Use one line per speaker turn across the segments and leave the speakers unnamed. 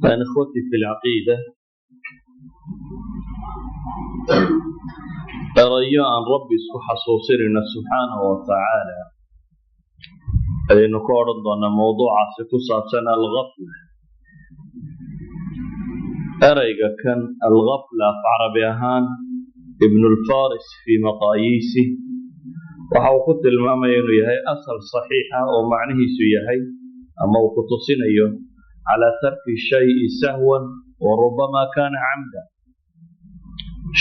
فأنا إخوتي في العقيدة أرجاء ربي حصوصرنا سبحانه وتعالى أن نقارن ضمن موضوع سنة الغفلة. أرجع كان الغفلة في عربيهان ابن الفارس في مقاييسه وحوقت الماما ينويهي أصل صحيحة ومعنه سيهي أما وقتصين على ترك الشيء سهوا وربما كان عمدا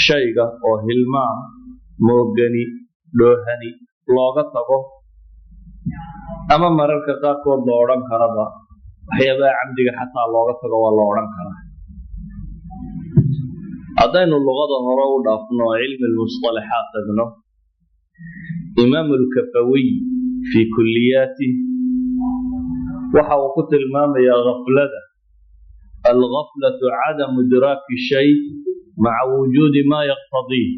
شيء أو هلمان موغني لوهني لوغتبه أما مررك قاكو لوران كربا وحيبا عمدك حتى لوغتبه ولوران كربا أدين اللغة هراو دافنو علم المصطلحات ابنه إمام الكفوي في كلياته وحوقت المام يا غفلة الغفلة عدم إدراك الشيء مع وجود ما يقتضيه.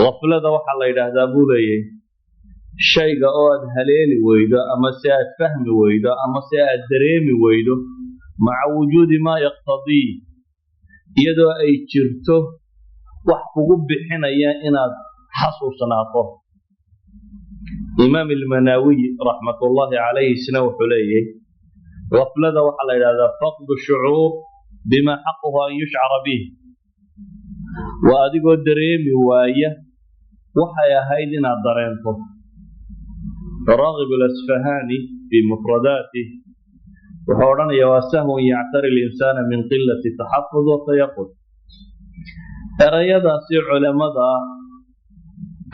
غفلة وحا الله يدهدابو ليه شيء قواد هليلي ويدا أما سياد فهم ويدا أما سياد دريمي ويدا مع وجود ما يقتضيه يدو أي جرته وحفظوا بحنيا إنا حصوصناته. إمام المناوي رحمة الله عليه سنو حليه غفلة وحلا إلى فقد الشعور بما حقه أن يشعر به وأدقوا الدريم هواية وحيا هيدنا الدرينته. راغب الأسفهاني في مفرداته وحورنا يواسه يعتري الإنسان من قلة تحفظ وتيقظ. أريد أسير علماء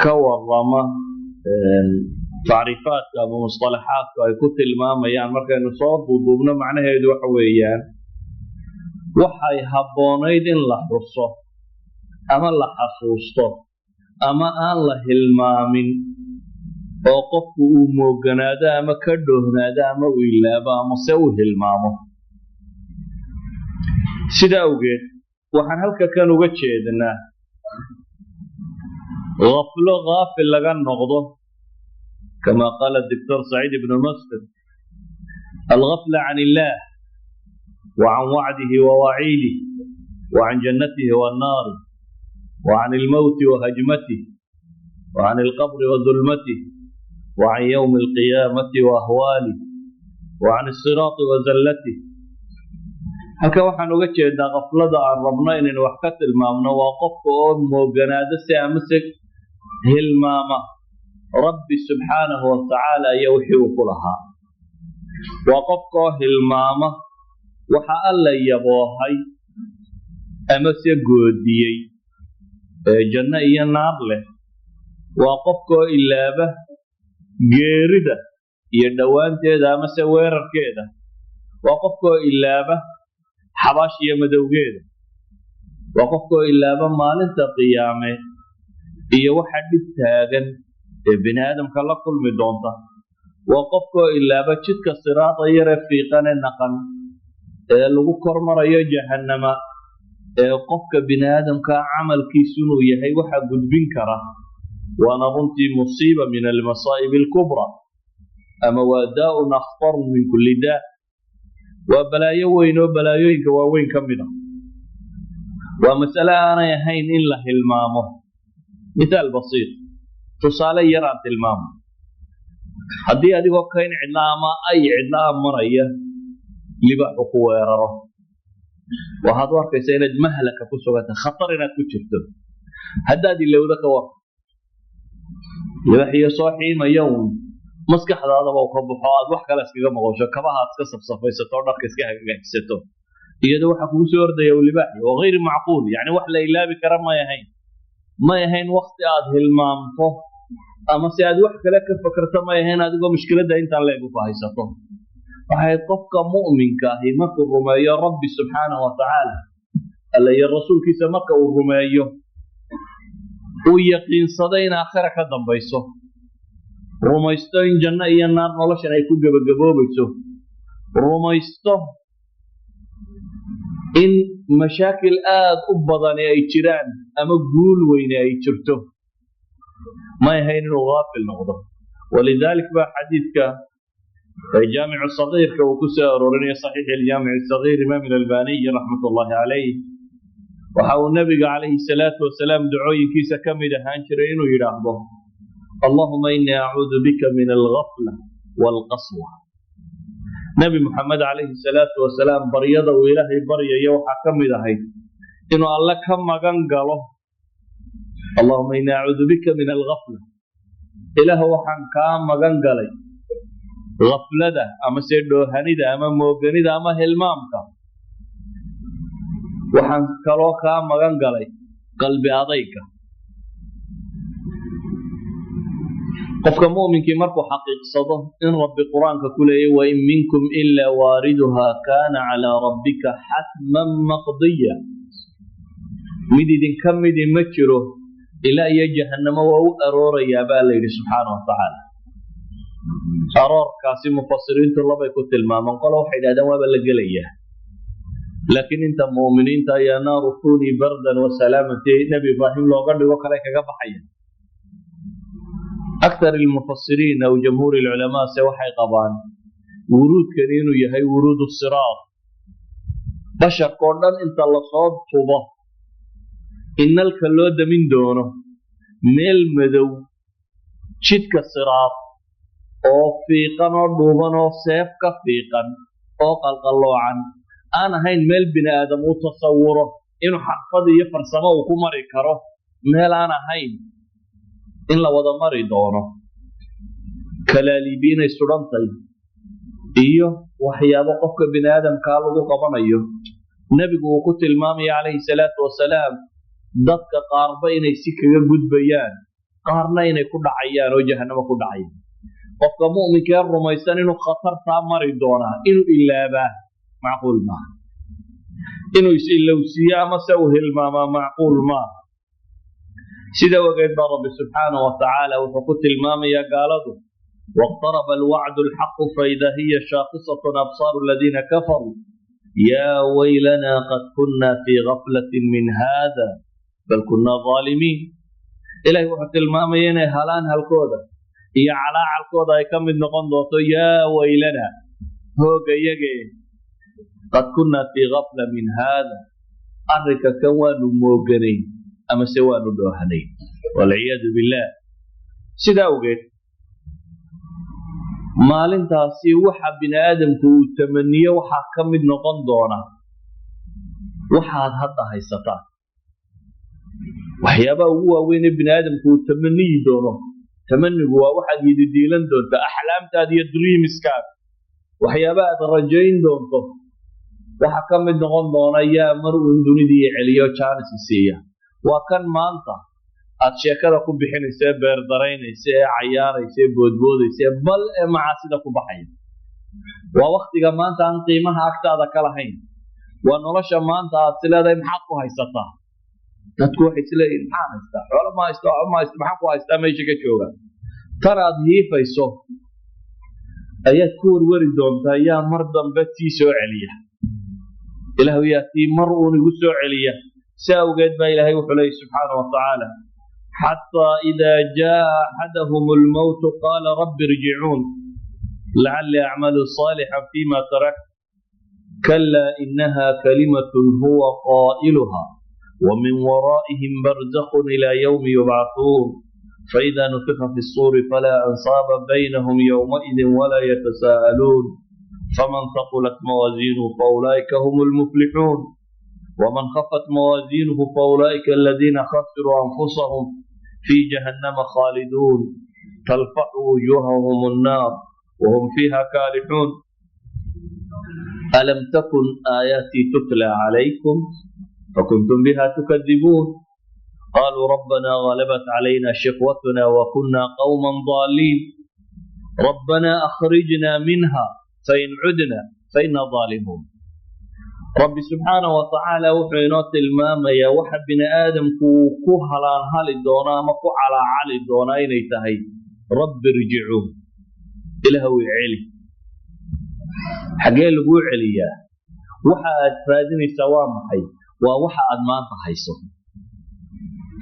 كورما تعريفات أو مصطلحات أو كتل الماما يعني مركا نصاب وضوبنا معناها يدو حويان وحي هبونيد لحرصه أما لحصوصته أما الله المامن وقفه موغنادا أما كدوهنادا أما ويلابا أما سوه المامه سيدا أوجد وحن هلك كانوا قتشيدنا غفله غافل لغان نغضه كما قال الدكتور سعيد بن مسلم الغفلة عن الله وعن وعده ووعيده وعن جنته والنار وعن الموت وهجمته وعن القبر وظلمته وعن يوم القيامة وأهواله وعن الصراط وزلته. هكا waxaan uga jeednaa qaflada aan rabno inaan wax ka tilmaamno waa qofka oo mooganaada si amsig hilmaama rabbi subhanahu wa ta'ala iyo wixii uu ku lahaa waa qofka oo hilmaama waxa alla yaboohay ama si goodiyay janno iyo naar leh waa qofka oo ilaaba geerida iyo dhawaanteeda ama se weerarkeeda waa qofka oo ilaaba حباشية مدوغيدة وقفكو إلا بمالنتا قيامة إيا واحد التاغن بني آدم كلا كل مدونتا وقفكو إلا بشتك الصراط يرفيقان النقل لغو كرمر يا جهنم قفك بني آدم كعمل كيسونو يهي واحد قد بنكرة ونظنتي مصيبة من المصائب الكبرى أما وداء أخطر من كل داء وبلايو وين وبلايو كواوين كمنا ومسألة أنا يهين إلا المامه مثال بسيط تصالي يرى المام هدي هذه وكاين علامة أي علامة مرية لبع قوة يرى وهذا ورك سيند مهلك كسوة خطرنا كشفته هدادي اللي وذاك وقت يبقى صاحي ما يوم مسكح هذا وقبحات وحكى لسكيغا مغوشة كباها تكسب صفيسة طردك اسكيها كيكسيتو يدو حكو سور دي ولباحي وغير معقول يعني وحلا إلا بكرم ما يهين وقت آده المامته أما سياد وحكى لك فكرة ما يهين هذه مشكلة دا انت اللعبوا فايسته وحي قفك مؤمن كاهي مكو الرماية ربي سبحانه وتعالى اللي الرسول كيسا مكو الرماية ويقين صدين آخرك دم بيسه rumaysto in janno iyo naar noloshan ay ku gabagaboobayso rumaysto in mashaakil aad u badan ay jiraan ama guul weyn ay jirto ma yahayn inuu gaafil noqdo walidaalika ba xadiidka جامع الصغير كوكسر ورني صحيح الجامع الصغير إمام الألباني رحمة الله عليه وحاول النبي عليه الصلاة والسلام دعوي كيس كمدة هانشرين ويرحبه اللهم إني أعوذ بك من الغفلة والقسوة. نبي محمد عليه الصلاة والسلام بريضة وإلهي بريا يوحى كمدة هاي إنه الله كم مغنقله اللهم إني أعوذ بك من الغفلة إله وحن كام مغنقلي غفلة أما سيدو هنيدة أما موغنيدة أما هلمامك وحن كلو كام مغنقلي قلبي أضيك قفك مؤمن كي مركو حقيق صده إن رب قرآنك كله وإن منكم إلا واردها كان على ربك حتما مقضيا مدين كم مدين مكره إلا يجهنم وهو أرور يا بالله سبحانه وتعالى أرور كاسي مفسرين طلبة يكتل ما من قالوا حيد هذا ما بلغليه لكن انت مؤمنين تا يا نار كوني بردا وسلاما نبي إبراهيم لو قد وكلك قبحيا أكثر المفسرين أو جمهور العلماء سوحي قبان ورود كنينو يهي ورود الصراط بشر قردان انت لصاد صبا إن الكلود من دونه ميل مدو شدك الصراط أو فيقا ودوبا أو سيفك فيقا أو قلقلوعا أنا هين ميل بني آدم وتصوره إنه حقضي يفرسما وكمري كره ميل أنا هين إن لا وضع مري دونه كلاليبين السلطي إيوه وحيابا قفك بني آدم كالو قبان أيوه نبي وقت المامي عليه الصلاة والسلام ضدك قاربين يسيك يقود بيان قارنين يكون عيان وجهنم يكون عيان قفك مؤمن كير رميسان إنه خطر تامري دونه إنه إلا به معقول ما إنه يسئل لو سيامة سوه الماما معقول ما سيدا وقيد رب سبحانه وتعالى وفقت المام يا قالته واقترب الوعد الحق فإذا هي شاخصة أبصار الذين كفروا يا ويلنا قد كنا في غفلة من هذا بل كنا ظالمين إلهي وقت المام ينهي هلان هالكودة يا علاء الكودة يكمل نقنضوته يا ويلنا هو قيقي قد كنا في غفلة من هذا أرك كوان موقنين أما سوان دوهنين والعياذ بالله سيدا وقيت maalintaasi waxa bini aadamku uu tamaniyo waxa ka mid noqon doona waxaad hadda haysataa waxyaabaha ugu waaweyn ee bini aadamku uu tamaniyi doono tamanigu waa waxaad yididiilan doonta axlaamtaada iyo dreamskaada waxyaabaha aad rajayn doonto waxa ka mid noqon doona yaa mar uun dunidii celiyo chance siiya waa kan maanta aad sheekada ku bixinaysa beer daraynaysa cayaaraysa boodboodaysa bal macaasida ku baxaya waa waqtiga maanta aan qiimaha agtaada ka lahayn waa nolosha maanta aad sileedahay maxaad ku haysataa dadku waxay isleeyihiin maxaan haystaa xoolo ma haysto maxaan ku haystaa meesha ka jooga tan aad hiifayso ayaad ku warwari doontaa yaa mar dambe tii soo celiya ilaahu yaa tii mar uun igu soo celiya si awgeed baa ilaahay wuxuu leeyahy subxaana watacaala حتى إذا جاء أحدهم الموت قال رب ارجعون لعلي أعمل صالحا فيما تركت كلا إنها كلمة هو قائلها ومن ورائهم برزخ إلى يوم يبعثون فإذا نفخ في الصور فلا أنصاب بينهم يومئذ ولا يتساءلون فمن ثقلت موازينه فأولئك هم المفلحون ومن خفت موازينه فأولئك الذين خسروا أنفسهم في جهنم خالدون تلفح وجوههم النار وهم فيها كالحون ألم تكن آياتي تتلى عليكم فكنتم بها تكذبون قالوا ربنا غلبت علينا شقوتنا وكنا قوما ضالين ربنا أخرجنا منها فإن عدنا فإنا ظالمون رب سبحانه وتعالى وحينات المام يا وحب بن آدم كو هلان هالي دونا ما كو على علي دونا ينتهي رب ارجعوا إلى هو علي حقين لقوا عليا وحا أتفادني سوام حي ووحا أدمان تحيصه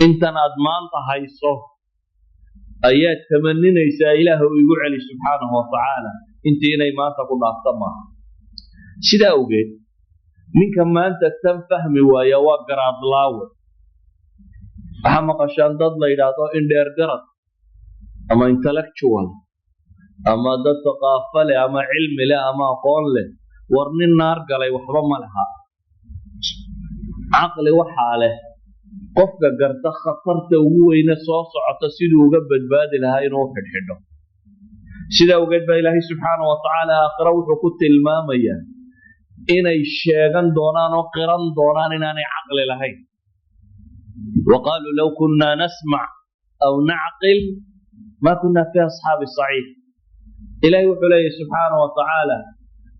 انت أدمان تحيصه آيات تمنين يسا إله ويقول علي سبحانه وتعالى intii inay maanta ku dhaafta maaha. sidaa awgeed ninka maanta tan fahmi waaya waa garaadlaawe. waxaa maqashaan dad la yidhaahdo indheer garad ama intellectual ama dad thaqaafo leh ama cilmi leh ama aqoon leh. war nin naar galay waxba ma laha. caqli waxaa leh qofka garta khatarta ugu weyne soo socota siduu uga badbaadi lahaa inuu xidhxidho. sidaa awgeed baa ilaahay subxaanahu watacaala aakhira wuxuu ku tilmaamayaa inay sheegan doonaan oo qiran doonaan inaanay caqli lahayn. waqaaluu low kunnaa nasmac aw nacqil maa kunnaa fii asxaabi saciid. ilaahay wuxuu leeyahy subxaanahu watacaala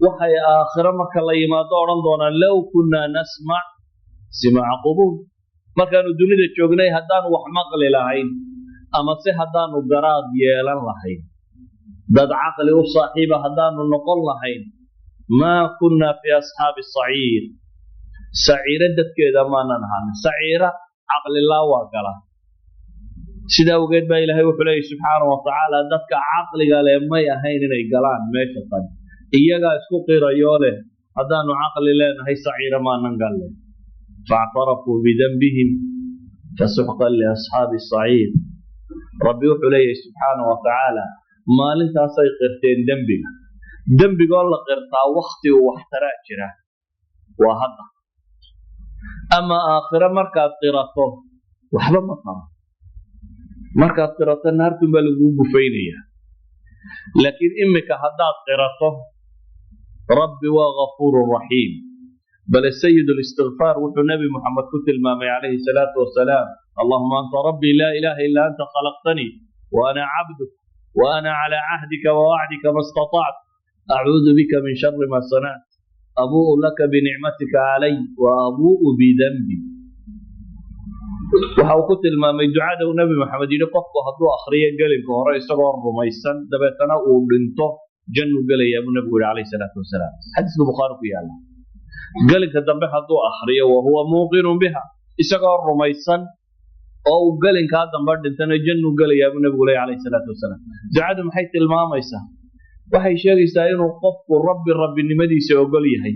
waxay aakhiro marka la yimaado odhan doonaan low kunnaa nasmac simaca qubuul. markaanu dunida joognay haddaanu wax maqli lahayn ama se haddaanu garaad yeelan lahayn dad caqli u saaxiiba haddaanu noqon lahayn maa kunnaa fii asxaabi saciir. saciiro dadkeeda maanan ahaan. saciira caqlilaa waa gala. sidaa awgeed baa ilaahay wuxuu leeyahy subxaanahu watacaala dadka caqliga leh may ahayn inay galaan meesha tan. iyagaa isku qirayoo leh haddaanu caqli leenahay saciiro maanan galle. faactarafuu bidanbihim fasuxqan liasxaabi saciir. rabbi wuxuu leeyahy subxaanahu watacaala maalintaasay qirteen dembiga. dembigoo la qirtaa wakti uu waxtaraa jira waa hadda. ama aakhiro markaad qirato waxba ma qabo. markaad qirato naartun baa laguu gufaynaya. laakiin imika haddaad qirato rabbi waa gafuuru raxiim. bale sayid listigfaar wuxuu nebi muxamed ku tilmaamay calayhi salaatu wasalaam allahuma anta rabbii laa ilaaha illa anta khalaqtanii wa ana cabduk wa ana calaa cahdika wa wacdika ma istatactu acuudu bika min shari ma sanactu abuu'u laka binicmatika calay wa abuu'u bidanbi. waxa uu ku tilmaamay ducada uu nebi maxamed yidhi qofku hadduu akhriyo gelinka hore isagoo rumaysan dabeetana uu dhinto jannu gelayaa buu nebigu yihi calayhi salaatu wasalaam. xadiiska bukhaari ku yaala. gelinka dambe hadduu akhriyo wahuwa muuqinun biha isagoo rumaysan oo uu gelinkaa dambe dhintana jannu gelayaa buu nebigu leeyahy calayhi salaatu wasalaam. ducadu maxay tilmaamaysaa? waxay sheegaysaa inuu qofku rabbinimadiisa ogol yahay,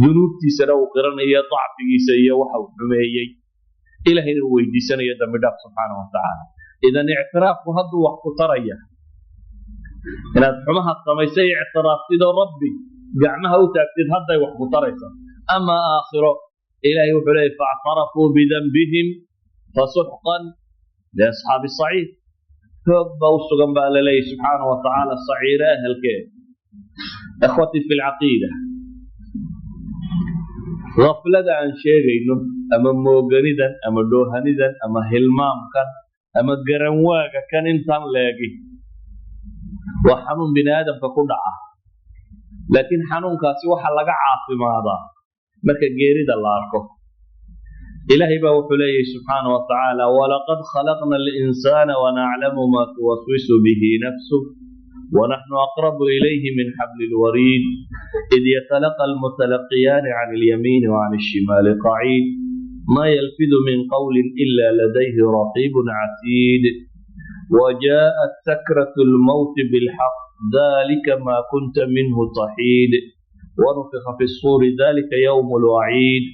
dunuubtiisana uu qiranayo, dacfigiisa iyo waxa uu xumeeyey, ilahayna uu weydiisanayo dambi dhaaf subxaana watacaala. idan ictiraafku hadduu wax ku taraya inaad xumaha samaysay ictiraaftidoo rabbi gacmaha u taagtid hadday wax ku taraysa. ama aakhiro ilaahay wuxuu leeyay faactarafuu bidanbihim fasuxqan liasxaabi saciid. hoog baa u sugan baa la leeyahy subxaana watacaala saciire ahelkeed. ikhwatii fi lcaqiida gaflada aan sheegayno ama mooganidan ama dhoohanidan ama hilmaamkan ama garanwaaga kan intan leegi waa xanuun bini aadamka ku dhaca. laakiin xanuunkaasi waxaa laga caafimaadaa marka geerida la arko. ilaahay baa wuxuu leeyahy subxaana watacaala walaqad khalaqna alinsaana wanaclamu maa tuwaswisu bihi nafsuh ونحن أقرب إليه من حبل الوريد إذ يتلقى المتلقيان عن اليمين وعن الشمال قعيد ما يلفظ من قول إلا لديه رقيب عتيد وجاءت سكرة الموت بالحق ذلك ما كنت منه تحيد ونفخ في الصور ذلك يوم الوعيد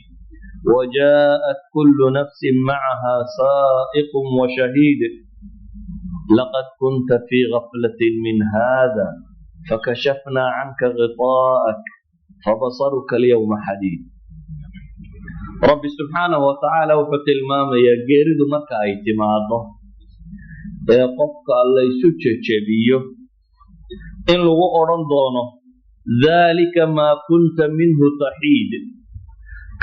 وجاءت كل نفس معها سائق وشهيد لقد كنت في غفلة من هذا فكشفنا عنك غطاءك فبصرك اليوم حديد. رب سبحانه وتعالى وحت المام يا جيرد مكا ايتماده يا قفك الله يسوچچبيو ان لو اورن دونو ذلك ما كنت منه تحيد.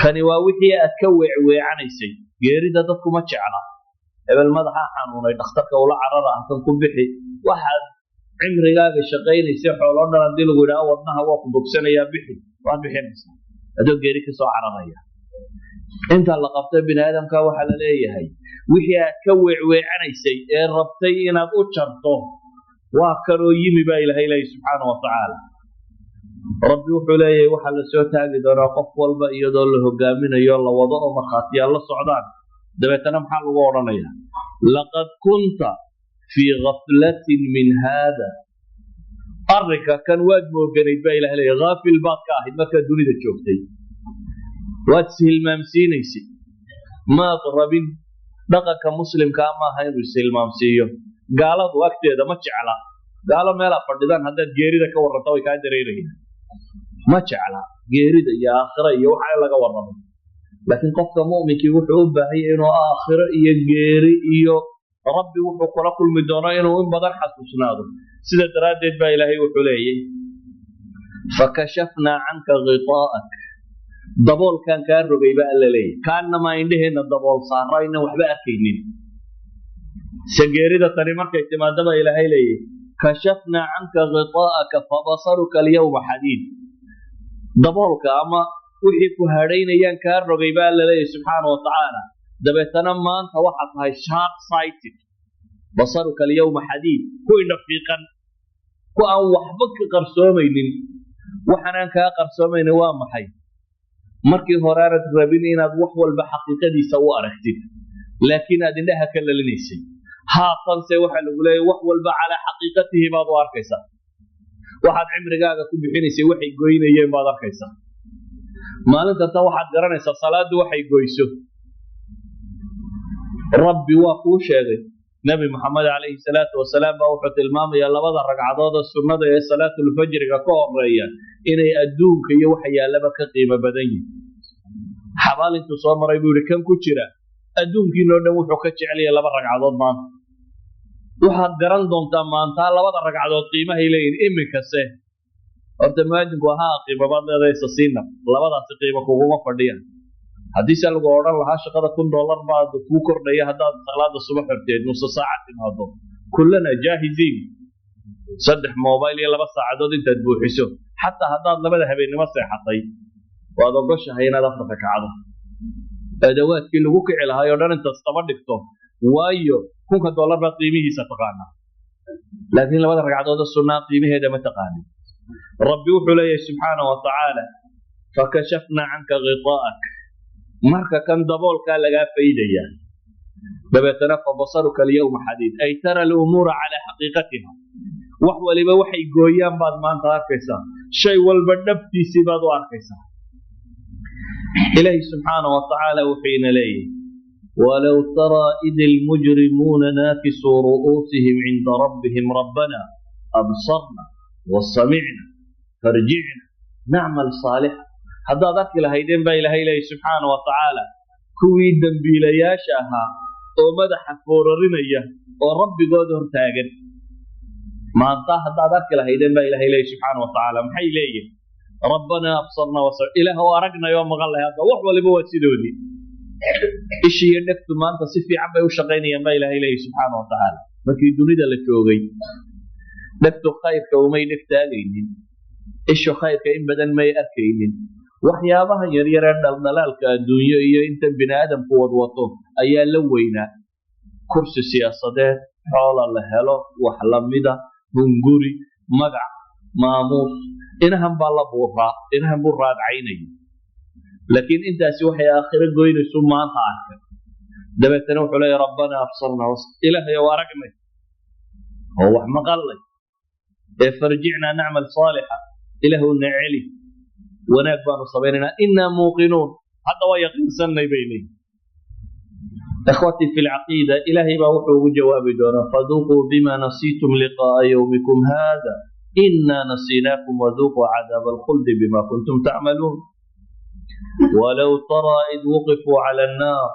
كان واوحي اتكوع وعنيسي جيرد ددكو ما جعلا hebel madaxa xanuunay dhakhtarka ula carara halkan ku bixi waxaad cimrigaaga shaqaynaysa xoolo dhan hadii lagu yidhaha wadnaha waa ku bogsanayaa bixi waad bixinaysaa adoo geeri ka soo cararaya. inta la qabtay bini aadamka waxaa la leeyahay wixii aad ka weecweecanaysay ee rabtay inaad u jarto waa kanoo yimi baa ilaahay leeyahy subxaana watacaala. rabbi wuxuu leeyahay waxaa la soo taagi doonaa qof walba iyadoo la hogaaminayo la wado oo markhaatiyaal la socdaan. dabeetana maxaa lagu odhanayaa laqad kunta fii gaflatin min haada arrinka kan waad mooganayd baa ilahay leeyahay haafil baad ka ahayd markaad dunida joogtay waad ishilmaamsiinaysay maad rabin dhaqanka muslimkaa maaha inuu ishilmaamsiiyo gaaladu agteeda ma jecla gaalo meelaa fadhidaan haddaad geerida ka warranta way kaa dareerayaan ma jecla geerida iyo aakhira iyo waxa laga warramo laakiin qofka mu'minkii wuxuu u baahan yahay inuu aakhiro iyo geeri iyo rabbi wuxuu kula kulmi doono inuu in badan xasuusnaado sida daraaddeed baa ilaahay wuxuu leeyahay fakashafnaa canka ghitaa'ak daboolkan kaa rogay baa alla leeyahay kaanamaa indheheenna dabool saara inaan waxba arkaynin sageerida tani markay timaado baa ilaahay leeyahay kashafnaa canka ghitaa'aka fabasaruka alyawma xadiid daboolka ama wixii ku hadhaynayaan kaa rogay baa alla leeyahay subxaana wa tacaala dabeetana maanta waxaad tahay sharp sighted basaruka alyawma xadiid ku indhafiiqan ku aan waxba ka qarsoomaynin waxaanaan kaa qarsoomaynin waa maxay markii hore aanad rabin inaad wax walba xaqiiqadiisa u aragtid laakiin aad indhaha ka lalinaysay haatanse waxaa lagu leeyahay wax walba calaa xaqiiqatihi baad u arkaysaa waxaad cimrigaaga ku bixinaysay waxay goynayeen baad arkaysaa maalinta tan waxaad garanaysaa salaadu waxay goyso rabbi waa kuu sheegay nabi maxamed calayhi salaatu wasalaam baa wuxuu tilmaamayaa labada ragcadood ee sunnada ee salaatulfajriga ka horeeya inay adduunka iyo waxa yaallaba ka qiimo badan yihin xabaal intuu soo maray buu yihi kan ku jira adduunkiinoo dhan wuxuu ka jecelyahay laba ragcadood maanta waxaad garan doontaa maantaa labada ragcadood qiimahay leeyihin iminkase horta muwaadinku ahaa qiimabaad leedaysa siina labadaasi qiimo kuguma fadhiyaan haddiise lagu odhan lahaa shaqada $1,000 baad kuu kordhaya haddaad salaada subax horteed nusu saaca timaado kullana jaahiziin 3 mobile iyo 2 saacadood intaad buuxiso xataa haddaad labada habeennimo seexatay waad ogoshahay inaad afarta kacdo adawaadkii lagu kici lahaay oo dhan intaas daba dhigto waayo $1,000 baad qiimihiisa taqaanaa laakiin labada ragcadood sunnaa qiimaheeda ma taqaanin rabbi wuxuu leeyahay subxaana wa tacaala fakashafnaa canka ghitaa'ak marka kan daboolkaa lagaa faydayaa dabeetana fabasaruka alyawma xadiid ay tara alumuura calaa xaqiiqatiha wax waliba waxay gooyaan baad maanta arkaysaa shay walba dhabtiisii baad u arkaysaa ilaahi subxaana wa tacaala wuxuuna leeyahay walow taraa id almujrimuuna naakisuu ru'uusihim cinda rabbihim rabbana absarna wasamicna farjicna nacmal saalixa haddaad arki lahaydeen baa ilaahay leeyahay subxaana wa tacaala kuwii dembiilayaasha ahaa oo madaxa foorarinaya oo rabbigood hortaagan maanta haddaad arki lahaydeen baa ilaahay leeyahay subxaana wa tacaala maxay leeyihin rabbanaa absarna ilaah oo aragnay oo maqan lahay hadda wax waliba waa sidoodii ishii iyo dhegtu maanta si fiican bay u shaqaynayaan baa ilaahay leeyahay subxaana wa tacaala markii dunida la joogay dhegtu khayrka umay dhegtaagaynin ishu khayrka in badan may arkaynin waxyaabaha yaryar ee dhaldhalaalka adduunyo iyo inta bini aadamku wadwato ayaa la weynaa kursi siyaasadeed xoola la helo wax lamida hunguri magac maamuus inahan baa la buuraa inahan buu raadcaynaya laakiin intaasi waxay aakhiro goynaysu maanta arkay dabeetana wuxuu leeyahay rabbanaa absarna ilaahay oo aragnay oo wax maqallay ee farjicnaa nacmal saalixa ilaahu na celi wanaag baanu samaynaynaa innaa muuqinuun hadda waa yaqiinsanay bay leeyihin ikhwatii fi lcaqiida ilaahay baa wuxuu ugu jawaabi doonaa faduuquu bima nasiitum liqaa'a yawmikum haada innaa nasiinaakum waduuquu cadaaba alkhuldi bima kuntum tacmaluun walow taraa id wuqifuu cala annaar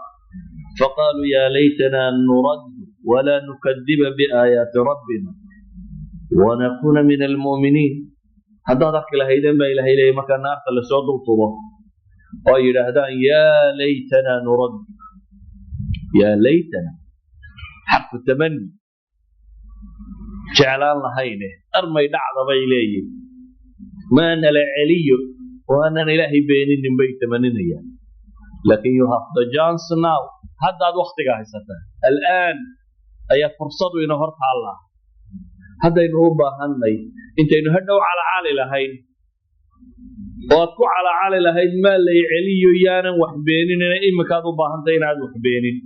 faqaaluu yaa laytana nurad walaa nukadiba biaayaati rabbina wanakuuna min almu'miniin haddaad arki lahaydeen baa ilaahay leeyahay marka naarta lasoo dultubo oo ay yidhaahdaan yaa laytana nurad yaa laytana xarfu tamani jeclaan lahayne armay dhacda bay leeyihin maana la celiyo waanan ilaahay beeninin bay tamaninayaan laakin you have the chance now haddaad waktiga haysataa al'aan ayaa fursadu ina hor taallaa haddaynu u baahanay intaynu hadhow calacaali lahayn oo aad ku calacaali lahayd maa lay celiyo yaanan wax beeninina iminkaad u baahantay inaad wax beenin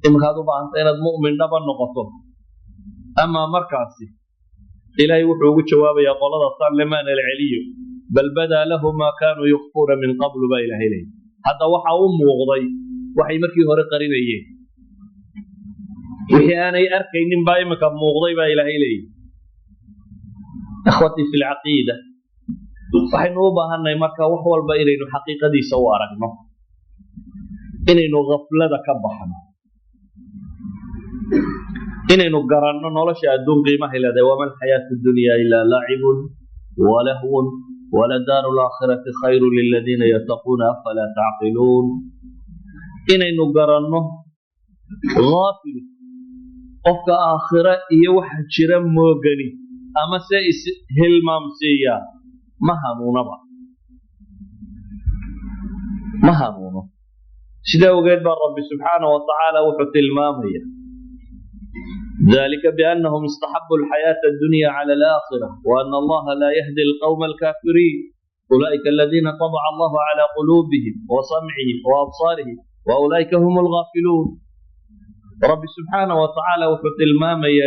iminkaad u baahantay inaad mu'min dhaba noqoto ama markaasi إلهي وحوق جواب يا قول الله صار لمان العلي بل بدا له ما كانوا يخفون من قبل با إلهي لي حتى وحا وغضي وحي مركي هوري قرينيه وحي أنا أركين بايمك موغضي با إلهي لي أخوتي في العقيدة waxay noo baahanay marka wax walba inaynu xaqiiqadiisa u aragno inaynu ghaflada ka baxno inaynu garanno nolosha adduun qiimaha leedahay waman xayaatu dunya ila lacibun walahwun waladaaru laakhirati khayru liladiina yattaquuna afala tacqiluun inaynu garanno haafil qofka aakhira iyo waxa jira moogani ama se hilmaamsiiya ما هنونه سيدا وقيد بان رب سبحانه وتعالى وحط المامية ذلك بأنهم استحبوا الحياة الدنيا على الآخرة وأن الله لا يهدي القوم الكافرين أولئك الذين طبع الله على قلوبهم وسمعهم وأبصارهم وأولئك هم الغافلون رب سبحانه وتعالى وحط المامية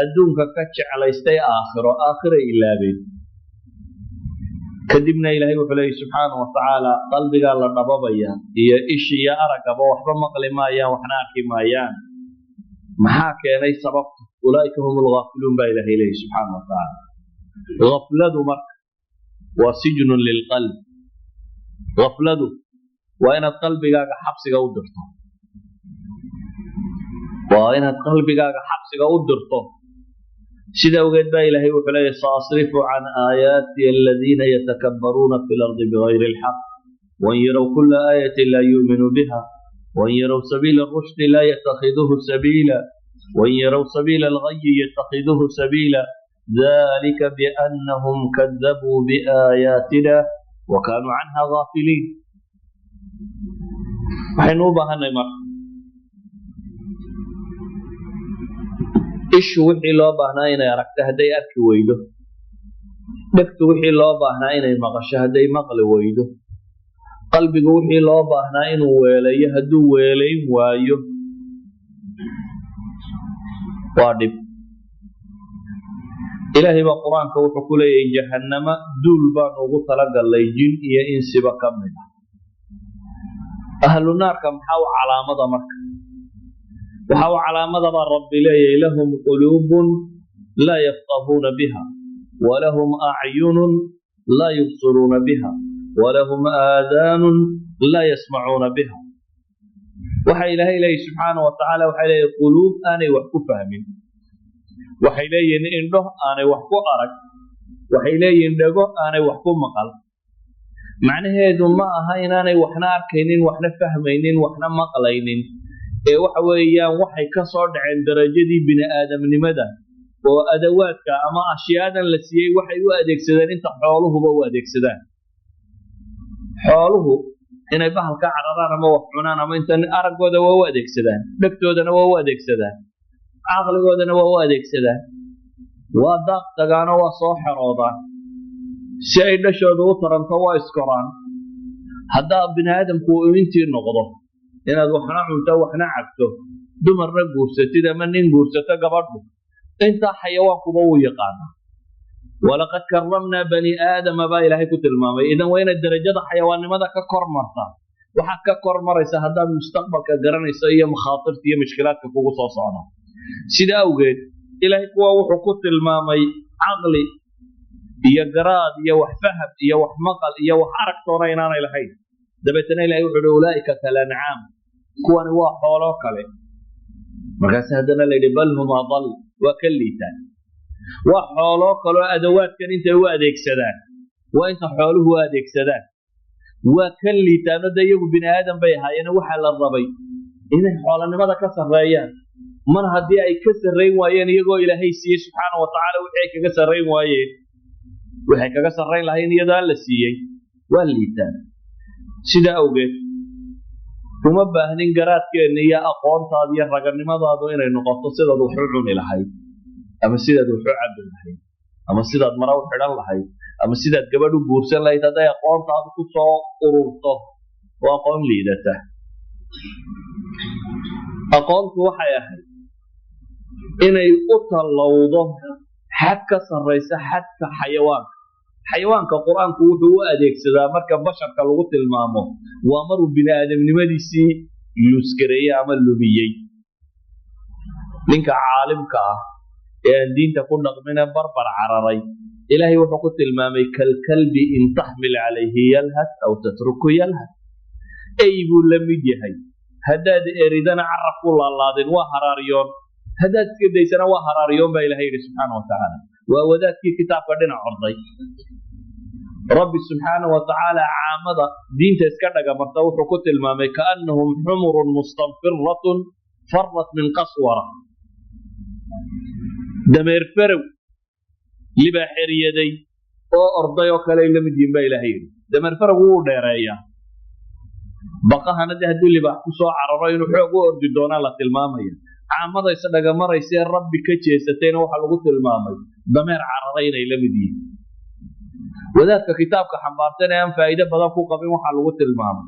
الدون ككتش على استي آخرة إلا بيت كدبنا إلهي وحليه سبحانه وتعالى قلبي قال لنبابيا هي إشي يا أرقب وحبا مقلي مايا وحناكي مايا محاكي لي سبب أولئك هم الغافلون با إلهي إليه سبحانه وتعالى غفلة مرك وسجن للقلب غفلة وإن القلب قاق حبسك أودرته وإن القلب قاق حبسك أودرته سيدا وقد با إلهي وحليه سأصرف عن آياتي الذين يتكبرون في الأرض بغير الحق وإن يروا كل آية لا يؤمنوا بها وإن يروا سبيل الرشد لا يتخذوه سبيلا وإن يروا سبيل الغي يتخذوه سبيلا ذلك بأنهم كذبوا بآياتنا وكانوا عنها غافلين وحنوبها نمر ishu wixii loo baahnaa inay aragto hadday arki weydo dhegtu wixii loo baahnaa inay maqasho hadday maqli weydo qalbigu wixii loo baahnaa inuu weelayo hadduu weelayn waayo waa dhib ilaahay baa qur-aanka wuxuu ku leeyahay jahannama duul baanu ugu talagalnay jin iyo insiba ka mid ah ahlu naarka maxaa u calaamada marka وحاو علامة رب لي لهم قلوب لا يفقهون بها ولهم أعين لا يبصرون بها ولهم آذان لا يسمعون بها وحي إلهي سبحانه وتعالى وحي إلهي قلوب أنا وحكو فهمين وحي إلهي إنه أنا وحكو أرك وحي إلهي إنه أنا وحكو مقال معنى هذا ما أهين أنا وحنا أركينين وحنا فهمينين وحنا مقلينين waxa weeyaan waxay ka soo dhaceen darajadii bini aadamnimada oo adawaadka ama ashiyaadan la siiyay waxay u adeegsadeen inta xooluhuba u adeegsadaan xooluhu inay bahalka cararaan ama wax cunaan ama inta aragooda waa u adeegsadaan dhegtoodana waa u adeegsadaan caqligoodana waa u adeegsadaan waa daaq tagaano waa soo xeroodaan si ay dhashooda u taranto waa iskoraan haddaa bini aadamku uu intii noqdo inaad waxna cunto waxna cabto dumarna guursatid ama nin guursato gabadhu inta xayawaankuba uu yaqaana walaqad karramna bani aadama baa ilaahay ku tilmaamay idan waa inaad darajada xayawaannimada ka kor martaa waxaad ka kor maraysa haddaad mustaqbalka garanayso iyo makhaatirta iyo mushkilaadka kugu soo socda sida awgeed ilaahay kuwa wuxuu ku tilmaamay caqli iyo garaad iyo wax faham iyo wax maqal iyo wax aragtoona inaanay lahayn dabeetana ilaahay wuxuu yidhi ulaa'ika kalancaam kuwani waa xooloo kale markaas haddana layidhi bal hum adal waa ka liitaan waa xooloo kaloo adawaadkan intay u adeegsadaan waa inta xooluhu u adeegsadaan waa ka liitaano de iyagu bini aadan bay ahaayeen waxaa la rabay inay xoolanimada ka sarreeyaan mar haddii ay ka sarrayn waayeen iyagoo ilaahay siiyey subxaana wa tacaala wixii ay kaga sarrayn waayeen waxay kaga sarrayn lahayn iyadoo alla siiyey waa liitaan sidaa awgeed uma baahnin garaadkeenna iyo aqoontaada iyo raganimadaadu inay noqoto sidaad wax u cuni lahayd ama sidaad wax u cabbi lahayd ama sidaad mara u xidhan lahayd ama sidaad gabadh u guursan lahayd hadday aqoontaadu ku soo ururto oo aqoon liidata aqoontu waxay ahayd inay u tallowdo حتى سريس حتى حيوانك القرآن كوحو أديك سدا مركب بشر كالغط المامو وامروا بنا آدم نمديسي يسكري عمل لبيي منك عالمك يعني دين تكون من بربر عراري إلهي وحقت المامي كالكلب إن تحمل عليه يلهث أو تتركه يلهث أيبو لم يجيهي هداد إريدنا عرف الله دين وحراريون هداد كده يسنا وحراريون بإلهي سبحانه وتعالى وذات في كتاب قدنا عرضي ربي سبحانه وتعالى عامد دين تسكتك مرتوح وحقت المامي كأنهم حمر مستنفرة فرت من قسورة دمير فرو لباحر يدي او أرضي وكالي لمدين بإلهي دمير فرو هو ديريا بقاها ندي هدو اللي بحكسو عرارين وحقو أرجو دونا لتلمامي عامد يصدق مرة يسير ربي كتشيستين وحلقو تلمامي دمير عرارين لمدين وذلك كتابك حمبارتين أيام فائدة بدأكو قبين وحلقو تلمامي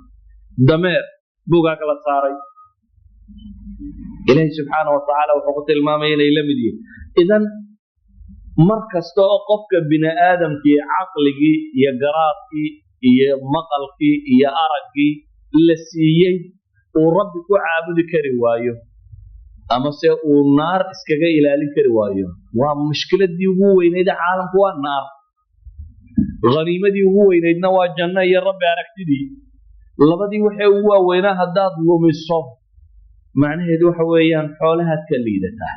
دمير بوغاك لصاري إلهي سبحانه وتعالى وحقو تلمامي لمدين إذن مركز توقفك بني آدم كي عقلك يا قراتك يا مقلك يا أرقك لسيي وربك عابد كروايو أما سي النار اسكغا إلى كروايو ومشكلة دي هو وين إذا عالم هو النار غنيمة دي هو وين إذا نوا الجنة يا رب عرفت دي لبدي وحي هو وين هداد لومي الصف معناه دو حويان حولها تكليدتها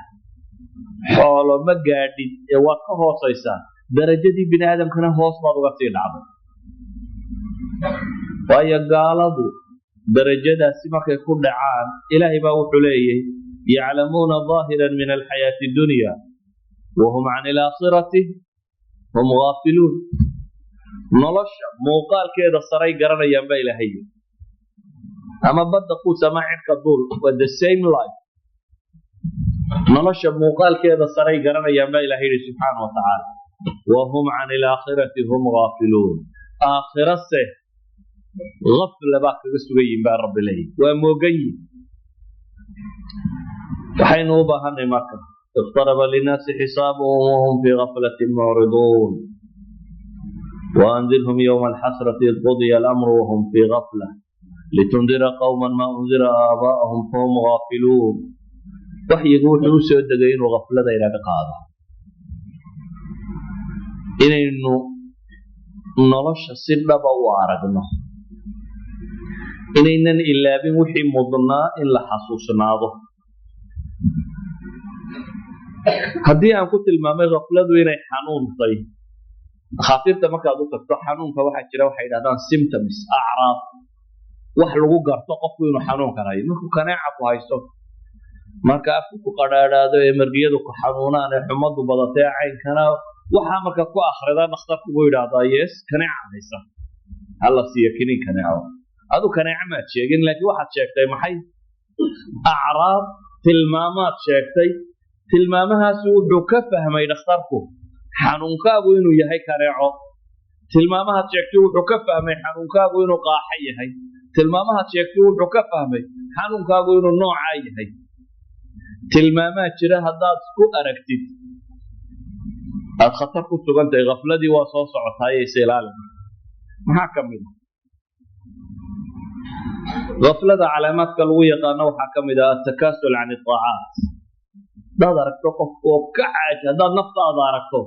xoolo ma gaadhid ee waa ka hoosaysaa darajadii bini aadamkana hoos baad uga sii dhacday waayo gaaladu darajadaasi markay ku dhacaan ilaahay baa wuxuu leeyahay yaclamuuna ظaahiran min alxayaati dunya wahum can ilaakhirati hum gaafiluun nolosha muuqaalkeeda saray garanayaan baa ilaahay ama badda quusama cirka duul waa the same life نلش موقال كذا صري قرنا يا إلهي سبحانه وتعالى وهم عن الآخرة هم غافلون آخرة غفل باك رسولين بار رب الله وموجي فحين وبهن مكة اقترب للناس حسابهم وهم في غفلة معرضون وأنذرهم يوم الحسرة إذ قضي الأمر وهم في غفلة لتنذر قوما ما أنذر آباءهم فهم غافلون وحيgu wuxuu u soo degay inuu qaflada ila qaado inaynu nolosha si dhaba u aragno inaynan ilaabin wixii mudnaa in la xasuusnaado haddii aan ku tilmaamay qafladu inay xanuun tahay khaatirta markaad u tagto xanuunka waxaa jira waxay yidhahdaan symptoms acraab wax lagu garto qofku inuu xanuun karayo markuu kanaaca ku haysto marka afku ku qadhaadhaado ee margiyadu ku xanuunaan ee xumadu badatay caynkana waxa marka ku akhrida dhakhtarku uu yiraahdaa yes kanaaca haysa alla siiyo kinin kanaaco adu kanaaca ma sheegin laakiin waxaad sheegtay maxay acraab tilmaamaad sheegtay tilmaamahaas wuxuu ka fahmay dhakhtarku xanuunkaagu inuu yahay kanaaco tilmaamahaad sheegtay wuxuu ka fahmay xanuunkaagu inuu qaaxa yahay tilmaamahaad sheegtay wuxuu ka fahmay xanuunkaagu inuu nooca yahay tilmaamaha jira haddaad ku aragtid aad khatar ku sugantahay qafladii waa soo socotaay islaala maxaa ka mid ah qaflada calaamaadka lagu yaqaano waxaa ka mid ah takaasul can itaacaat hadaad aragto qof oo ka caaj haddaad naftaada aragto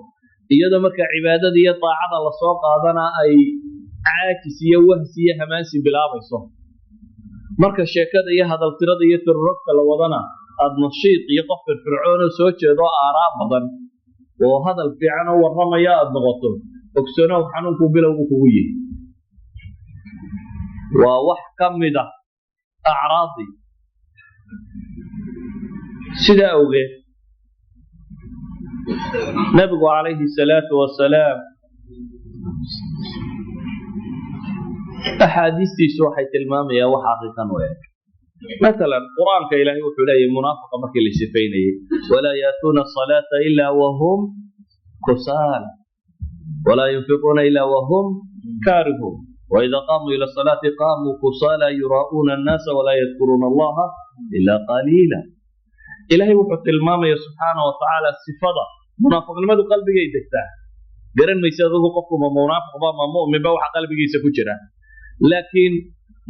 iyadoo marka cibaadada iyo taacada lasoo qaadana ay caajis iyo wahsi iyo hamaansi bilaabayso marka sheekada iyo hadaltirada iyo turrogta la wadana aad nashiid iyo qof firfircoon oo soo jeedo aaraa badan oo hadal fiican oo warramaya aad noqoto ogsoonow xanuunku bilowgu kugu yihi waa wax ka mid ah acraadi sida awgeed nabigu calayhi salaatu wasalaam axaadiistiisu waxay tilmaamayaan wax xaqiiqan u eg مثلا القرآن كإلهي وحلاه منافقة مكي لسفينه ولا يأتون الصلاة إلا وهم كسالى ولا ينفقون إلا وهم كارهون وإذا قاموا إلى الصلاة قاموا كسالى يراؤون الناس ولا يذكرون الله إلا قليلا إلهي وحط المامة سبحانه وتعالى الصفة munaafiqnimadu qalbigay degtaa garan maysa adigu qofku ma munaafiq ba ma mu'min ba waxa qalbigiisa ku jira laakiin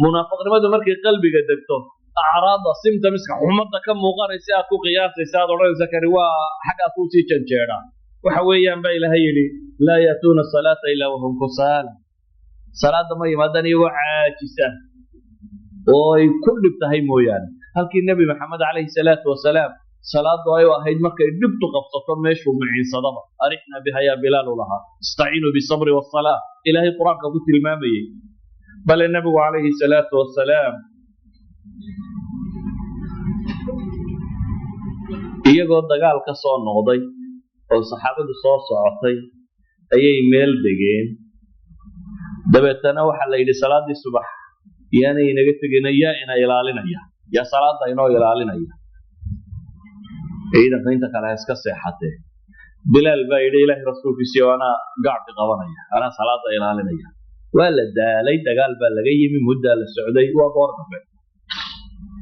munaafiqnimadu markay qalbiga degto acraada symptomska xumada ka muuqanaysa aad ku qiyaasaysa aad oranaysa kari waa xaga ku sii janjeera waxa weeyaan ba ilaahay yiri la yatuna salata illa wa hum kusala salaada ma yimaadaan iyagoo caajisa oo ay ku dhibtahay mooyaan halkii nabi maxamed calayhi salaatu wasalaam salaadu ay ahayd markay dhibtu qabsato meeshuu maciinsadaba arixna biha ya bilaal laha istaciinu bisabri wassalaa ilaahay quraanka ku tilmaamayay bal nabigu calayhi salaatu wasalaam iyagoo dagaal ka soo noqday oo saxaabadu soo socotay ayay meel degeen dabeetana waxa la yidhi salaadii subax yaana inaga tegina yaa ina ilaalinaya yaa salaada inoo ilaalinaya ciidanka inta kale iska seexatee bilaal baa yidhi ilaahay rasuulkiisa ana gaarka qabanaya ana salaada ilaalinaya waa la daalay dagaal baa laga yimi muddo la socday waa goor dambe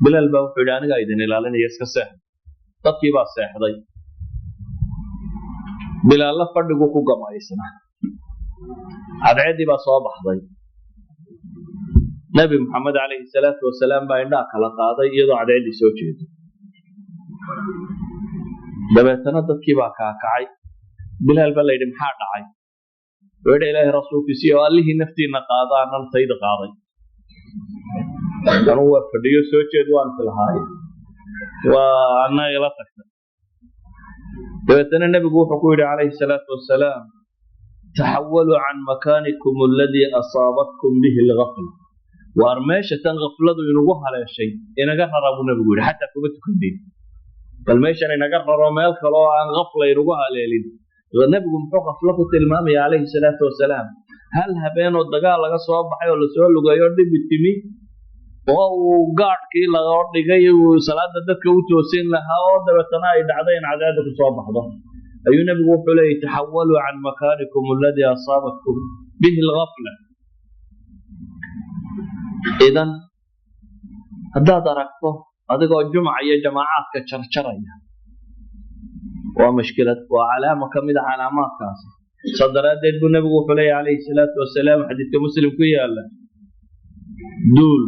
bilaal baa wuxuu yidhi aniga idin ilaalinaya iska seex dadkii baa seexday bilaal la fadhigu ku gamaysna cadceedii baa soo baxday nabi maxamed calayhi salaatu wasalaam baa indhaha kala qaaday iyadoo cadceedii soo jeedo dabeetana dadkii baa kaakacay bilaal baa la yidhi maxaa dhacay weedha ilaahay rasuulkiisii oo allihii naftiina qaadaanan tayda qaaday anuu waa fadhiyo soo jeed waan islahaay waa annaga ila tagtay dabeetana nabigu wuxuu ku yidhi calayhi salaatu wasalaam taxawaluu can makaanikum aladii asaabatkum bihi alghafla waar meesha tan ghafladu inugu haleeshay inaga rara buu nabigu yidhi xataa kuma tukanayn bal meeshan inaga raro meel kale oo aan ghafla inugu haleelin nabigu muxuu ghaflo ku tilmaamaya calayhi salaatu wasalaam hal habeenoo dagaal laga soo baxay oo lasoo lugeeyo dhibi timi oo uu gaadhkii laga dhigay uu salaada dadka u toosin lahaa oo dabeetana ay dhacday in cadaada ku soo baxdo ayuu nabigu wuxuu leeyahay taxawaluu can makaanikum aladii asaabatkum bihi alghafla idan haddaad aragto adigoo jumca iyo jamaacaadka jarjaraya waa mushkilad waa calaamo ka mid a calaamaadkaasi saa daraaddeed buu nabigu wuxuu leeyahy calayhi salaatu wasalaam xadiidka muslim ku yaala duul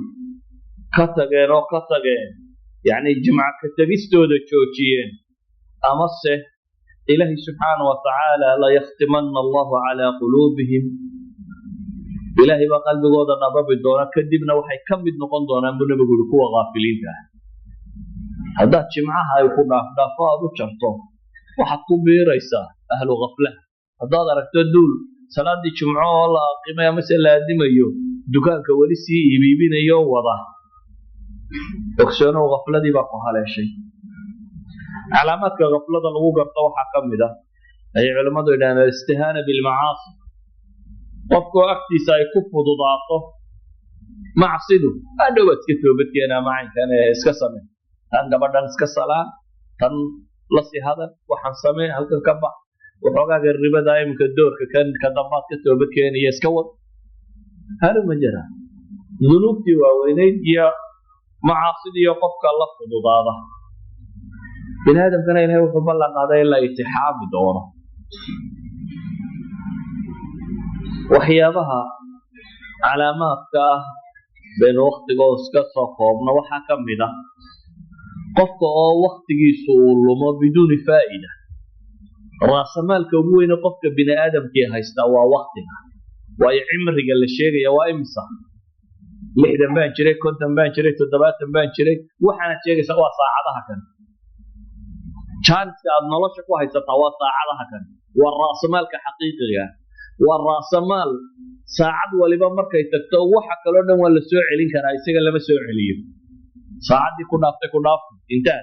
ka tageen oo ka tageen yacni jimca ka tegistooda joojiyeen amase ilaahi subxaana wa tacaala la yakhtimanna allahu calaa quluubihim ilaahay baa qalbigooda nababi doona kadibna waxay ka mid noqon doonaan buu nabigu yidhi kuwa kaafiliinta ah haddaad jimcaha ay ku dhaafdhaafo aad u jarto waxaad ku biiraysaa ahlu khaflaha haddaad aragto duul salaadii jimco oo la aqimay amase la adimayo dukaanka weli sii iibiibinayo wada ogsoonow khafladii baa ku haleeshay calaamaadka khaflada lagu garto waxaa ka mid ah ayay culimmadu yidhahdeen alistihaana bilmacaasi qofkoo agtiisa ay ku fududaato macsidu adhow waad iska toobadkeenaa macaynkan ee iska samee tan gabadhan iska salaan tan lasii hadal waxaan samee halkan ka bax waxoogaaga ribada iminka doorka kan ka dambaad ka toobadkeenaya iska wad haruma jira dunuubtii waaweynayd iyo macaasidiiyo qofka la fududaada bini aadamkana ilahay wuxuu ballan qaaday in la itixaami doono waxyaabaha calaamaadka ah baynu waktigoo iska soo koobno waxaa ka mid ah qofka oo waktigiisu uu lumo biduuni faa'ida raasamaalka ugu weyne qofka bini aadamkii haystaa waa waktiga waayo cimriga la sheegaya waa imisa 60 baan jiray 50 baan jiray 70 baan jiray waxaana sheegaysa waa saacadaha kan chance aad nolosha ku haysataa waa saacadaha kan waa raasamaalka xaqiiqiga waa raasamaal saacad waliba markay tagto waxa kale oo dhan waa la soo celin karaa isaga lama soo celiyo saacadii ku dhaaftay intaa